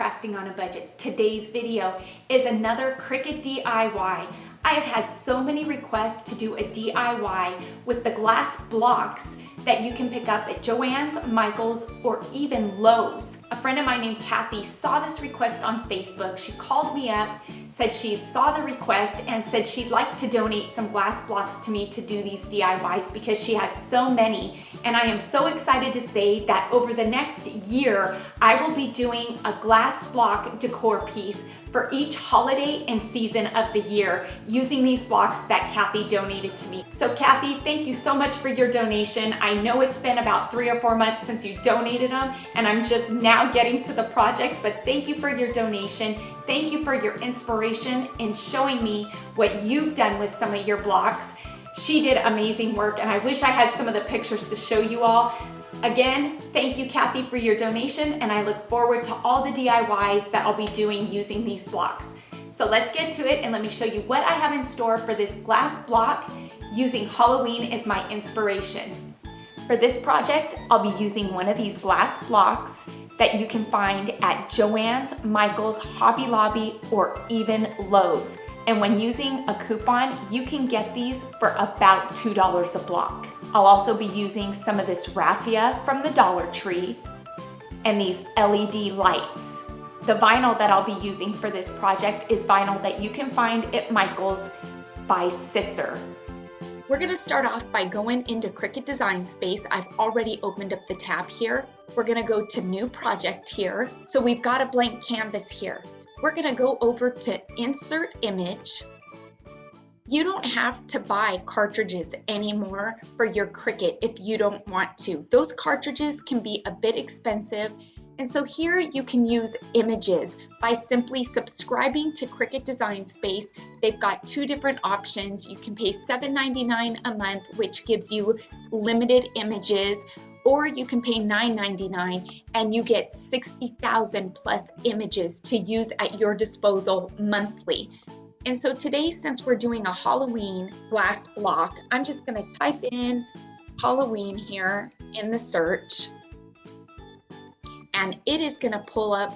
crafting on a budget. Today's video is another Cricut DIY. I have had so many requests to do a DIY with the glass blocks that you can pick up at Joann's, Michael's, or even Lowe's. A friend of mine named Kathy saw this request on Facebook. She called me up, said she saw the request and said she'd like to donate some glass blocks to me to do these DIYs because she had so many. And I am so excited to say that over the next year, I will be doing a glass block decor piece for each holiday and season of the year using these blocks that Kathy donated to me. So Kathy, thank you so much for your donation. I know it's been about 3 or 4 months since you donated them and I'm just now getting to the project, but thank you for your donation. Thank you for your inspiration in showing me what you've done with some of your blocks. She did amazing work and I wish I had some of the pictures to show you all. Again, thank you, Kathy, for your donation, and I look forward to all the DIYs that I'll be doing using these blocks. So let's get to it and let me show you what I have in store for this glass block using Halloween as my inspiration. For this project, I'll be using one of these glass blocks that you can find at Joann's, Michael's, Hobby Lobby, or even Lowe's. And when using a coupon, you can get these for about $2 a block. I'll also be using some of this raffia from the Dollar Tree and these LED lights. The vinyl that I'll be using for this project is vinyl that you can find at Michael's by Sisser. We're gonna start off by going into Cricut Design Space. I've already opened up the tab here. We're gonna go to New Project here. So we've got a blank canvas here. We're gonna go over to Insert Image. You don't have to buy cartridges anymore for your Cricut if you don't want to. Those cartridges can be a bit expensive, and so here you can use images by simply subscribing to Cricut Design Space. They've got 2 different options. You can pay $7.99 a month, which gives you limited images, or you can pay $9.99 and you get 60,000 plus images to use at your disposal monthly. And so today, since we're doing a Halloween glass block, I'm just gonna type in Halloween here in the search, and it is gonna pull up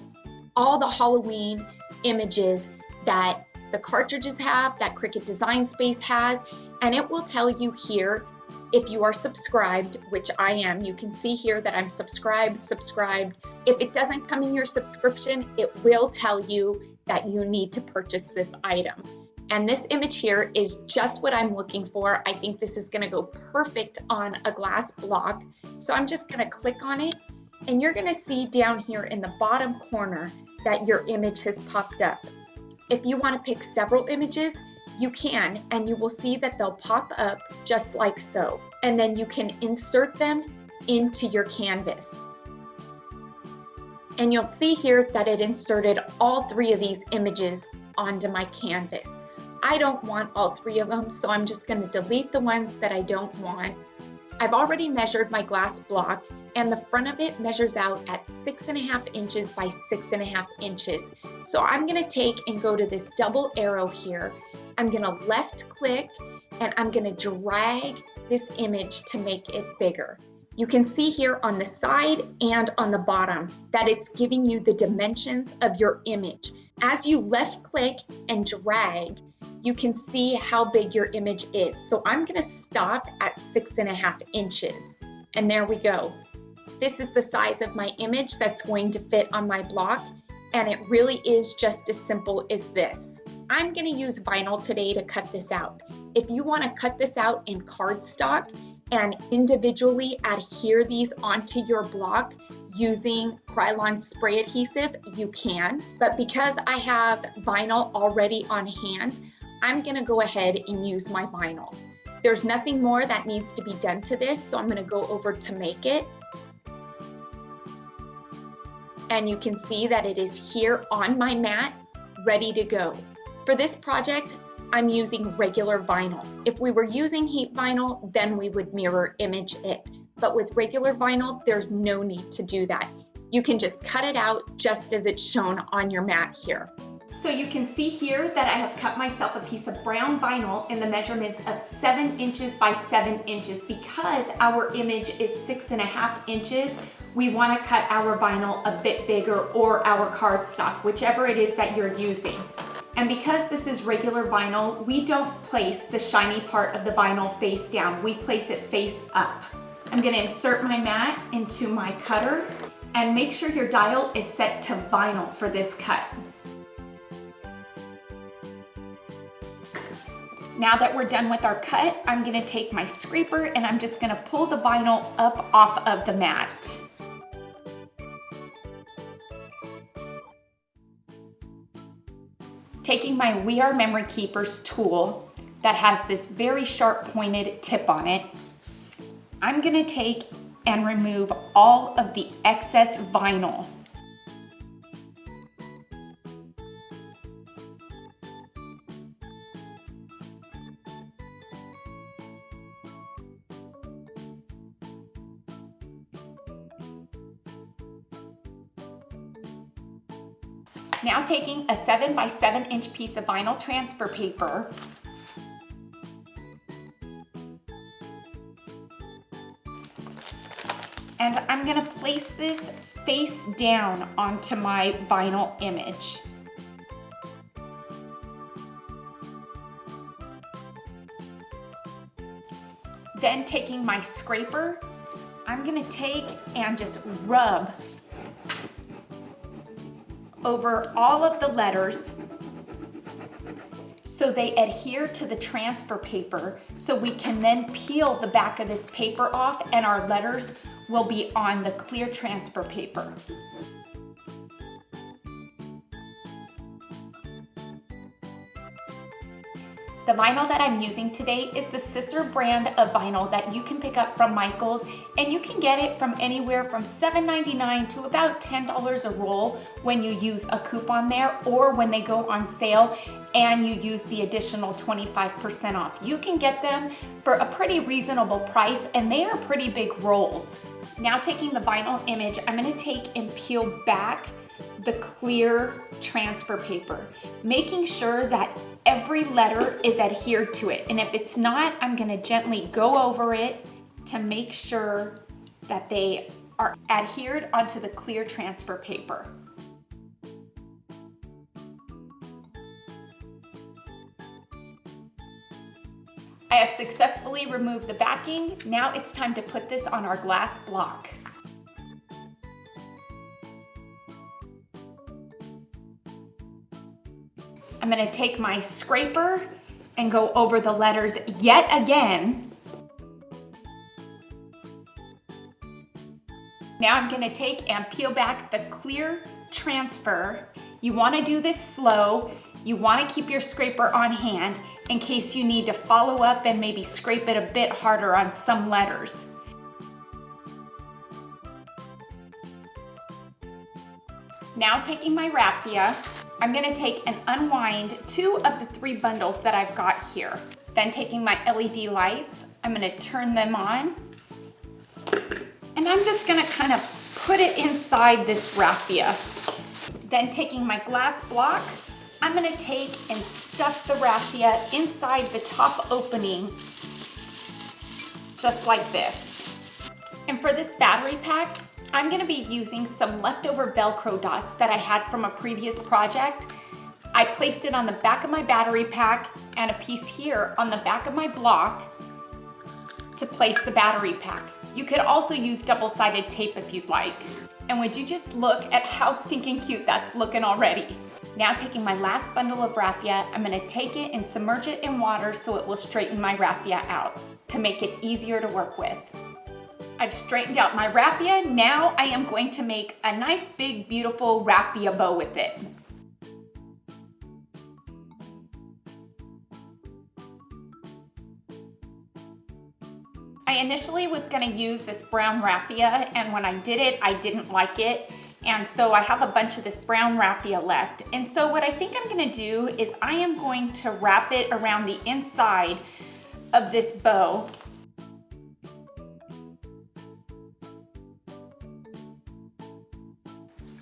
all the Halloween images that the cartridges have, that Cricut Design Space has, and it will tell you here if you are subscribed, which I am. You can see here that I'm subscribed. If it doesn't come in your subscription, it will tell you that you need to purchase this item. And this image here is just what I'm looking for. I think this is gonna go perfect on a glass block. So I'm just gonna click on it, and you're gonna see down here in the bottom corner that your image has popped up. If you wanna pick several images, you can, and you will see that they'll pop up just like so. And then you can insert them into your canvas. And you'll see here that it inserted all 3 of these images onto my canvas. I don't want all 3 of them, so I'm just gonna delete the ones that I don't want. I've already measured my glass block, and the front of it measures out at 6.5 inches by 6.5 inches. So I'm gonna take and go to this double arrow here. I'm gonna left click, and I'm gonna drag this image to make it bigger. You can see here on the side and on the bottom that it's giving you the dimensions of your image. As you left click and drag, you can see how big your image is. So I'm gonna stop at 6.5 inches. And there we go. This is the size of my image that's going to fit on my block. And it really is just as simple as this. I'm gonna use vinyl today to cut this out. If you wanna cut this out in cardstock and individually adhere these onto your block using Krylon spray adhesive, you can. But because I have vinyl already on hand, I'm gonna go ahead and use my vinyl. There's nothing more that needs to be done to this, so I'm gonna go over to Make It. And you can see that it is here on my mat, ready to go. For this project, I'm using regular vinyl. If we were using heat vinyl, then we would mirror image it. But with regular vinyl, there's no need to do that. You can just cut it out just as it's shown on your mat here. So you can see here that I have cut myself a piece of brown vinyl in the measurements of 7 inches by 7 inches. Because our image is 6.5 inches, we want to cut our vinyl a bit bigger, or our cardstock, whichever it is that you're using. And because this is regular vinyl, we don't place the shiny part of the vinyl face down. We place it face up. I'm going to insert my mat into my cutter, and make sure your dial is set to vinyl for this cut. Now that we're done with our cut, I'm going to take my scraper and I'm just going to pull the vinyl up off of the mat. Taking my We Are Memory Keepers tool that has this very sharp pointed tip on it, I'm going to take and remove all of the excess vinyl. Now taking a 7 by 7 inch piece of vinyl transfer paper, and I'm gonna place this face down onto my vinyl image. Then taking my scraper, I'm gonna take and just rub over all of the letters so they adhere to the transfer paper, so we can then peel the back of this paper off and our letters will be on the clear transfer paper. The vinyl that I'm using today is the Scissor brand of vinyl that you can pick up from Michael's, and you can get it from anywhere from $7.99 to about $10 a roll when you use a coupon there, or when they go on sale and you use the additional 25% off. You can get them for a pretty reasonable price, and they are pretty big rolls. Now taking the vinyl image, I'm going to take and peel back the clear transfer paper, making sure that every letter is adhered to it. And if it's not, I'm going to gently go over it to make sure that they are adhered onto the clear transfer paper. I have successfully removed the backing. Now it's time to put this on our glass block. I'm going to take my scraper and go over the letters yet again. Now I'm going to take and peel back the clear transfer. You want to do this slow. You want to keep your scraper on hand in case you need to follow up and maybe scrape it a bit harder on some letters. Now taking my raffia, I'm going to take and unwind 2 of the 3 bundles that I've got here. Then taking my LED lights, I'm going to turn them on. And I'm just going to kind of put it inside this raffia. Then taking my glass block, I'm going to take and stuff the raffia inside the top opening, just like this. And for this battery pack, I'm going to be using some leftover Velcro dots that I had from a previous project. I placed it on the back of my battery pack and a piece here on the back of my block to place the battery pack. You could also use double-sided tape if you'd like. And would you just look at how stinking cute that's looking already? Now taking my last bundle of raffia, I'm going to take it and submerge it in water so it will straighten my raffia out to make it easier to work with. I've straightened out my raffia. Now I am going to make a nice big beautiful raffia bow with it. I initially was going to use this brown raffia, and when I did it, I didn't like it. And so I have a bunch of this brown raffia left. And so what I think I'm going to do is I am going to wrap it around the inside of this bow.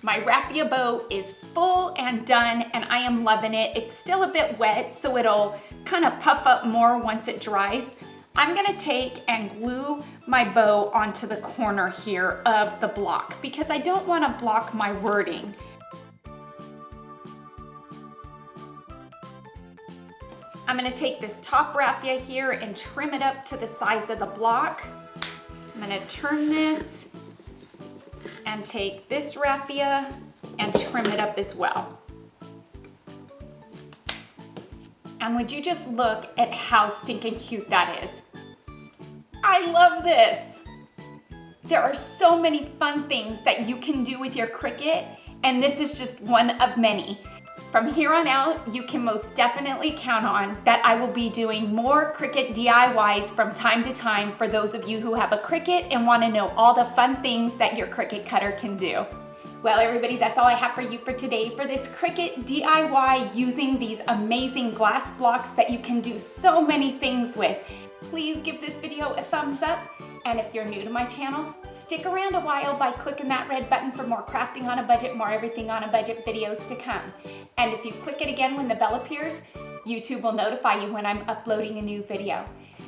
My raffia bow is full and done, and I am loving it. It's still a bit wet, so it'll kind of puff up more once it dries. I'm gonna take and glue my bow onto the corner here of the block because I don't wanna block my wording. I'm gonna take this top raffia here and trim it up to the size of the block. I'm gonna turn this and take this raffia and trim it up as well. And would you just look at how stinking cute that is? I love this. There are so many fun things that you can do with your Cricut, and this is just one of many. From here on out, you can most definitely count on that I will be doing more Cricut DIYs from time to time for those of you who have a Cricut and want to know all the fun things that your Cricut cutter can do. Well, everybody, that's all I have for you for today for this Cricut DIY using these amazing glass blocks that you can do so many things with. Please give this video a thumbs up. And if you're new to my channel, stick around a while by clicking that red button for more crafting on a budget, more everything on a budget videos to come. And if you click it again when the bell appears, YouTube will notify you when I'm uploading a new video.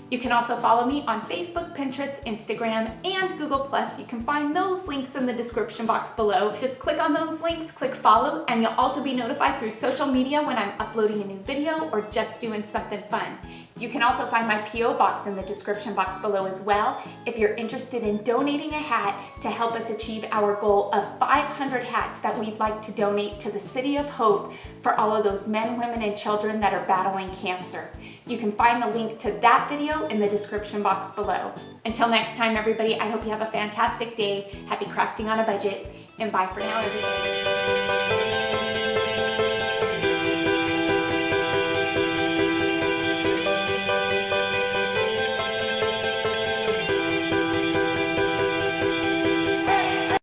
You can also follow me on Facebook, Pinterest, Instagram, and Google+. You can find those links in the description box below. Just click on those links, click follow, and you'll also be notified through social media when I'm uploading a new video or just doing something fun. You can also find my P.O. box in the description box below as well if you're interested in donating a hat to help us achieve our goal of 500 hats that we'd like to donate to the City of Hope for all of those men, women, and children that are battling cancer. You can find the link to that video in the description box below. Until next time, everybody, I hope you have a fantastic day. Happy crafting on a budget, and bye for now, everybody.